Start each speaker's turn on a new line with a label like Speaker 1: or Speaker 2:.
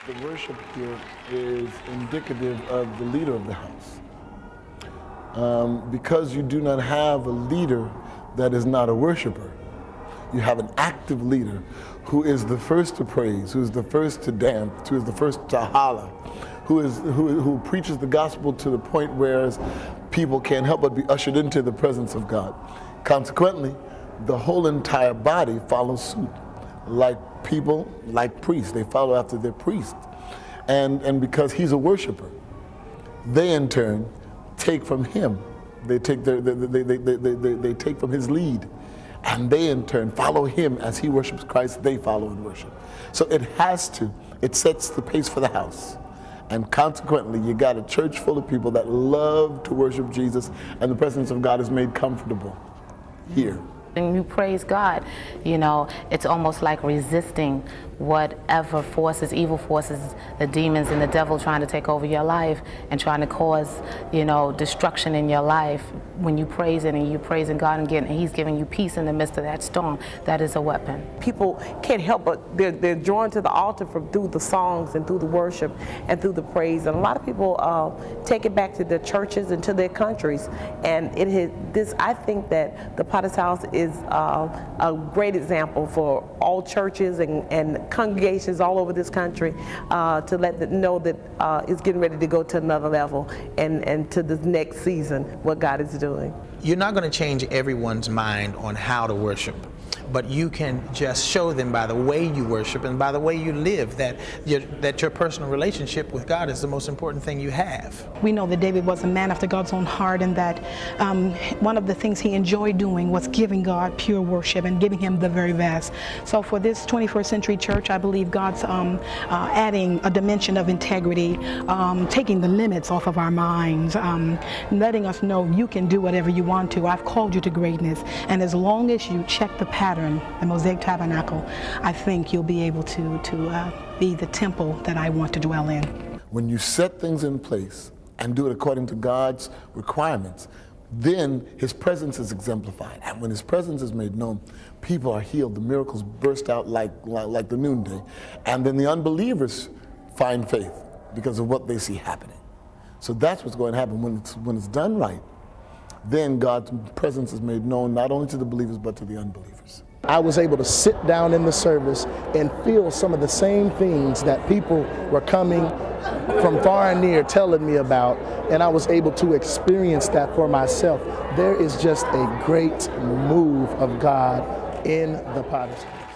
Speaker 1: The worship here is indicative of the leader of the house. Because you do not have a leader that is not a worshiper, you have an active leader who is the first to praise, who is the first to dance, who is the first to holler, who preaches the gospel to the point where people can't help but be ushered into the presence of God. Consequently, the whole entire body follows suit. Like people, like priests, they follow after their priest. And because he's a worshiper, they in turn take from him. They take they take from his lead, and they in turn follow him as he worships Christ. They follow and worship. So it sets the pace for the house. And consequently, you got a church full of people that love to worship Jesus, and the presence of God is made comfortable here.
Speaker 2: When you praise God, you know, it's almost like resisting whatever forces, evil forces, the demons and the devil trying to take over your life and trying to cause, you know, destruction in your life. When you praise it and you praising God and he's giving you peace in the midst of that storm, that is a weapon.
Speaker 3: People can't help but they're drawn to the altar through the songs and through the worship and through the praise. And a lot of people take it back to their churches and to their countries. And I think that the Potter's House is a great example for all churches and congregations all over this country to let them know that it's getting ready to go to another level and to the next season, what God is doing.
Speaker 4: You're not going to change everyone's mind on how to worship, but you can just show them by the way you worship and by the way you live that your personal relationship with God is the most important thing you have.
Speaker 5: We know that David was a man after God's own heart, and that one of the things he enjoyed doing was giving God pure worship and giving him the very best. So for this 21st century church, I believe God's adding a dimension of integrity, taking the limits off of our minds, letting us know you can do whatever you want to. I've called you to greatness, and as long as you check the pattern, the Mosaic Tabernacle, I think you'll be able to be the temple that I want to dwell in.
Speaker 1: When you set things in place and do it according to God's requirements, then his presence is exemplified. And when his presence is made known, people are healed. The miracles burst out like the noonday. And then the unbelievers find faith because of what they see happening. So that's what's going to happen. When it's done right, then God's presence is made known not only to the believers but to the unbelievers.
Speaker 6: I was able to sit down in the service and feel some of the same things that people were coming from far and near telling me about, and I was able to experience that for myself. There is just a great move of God in the Potter's House.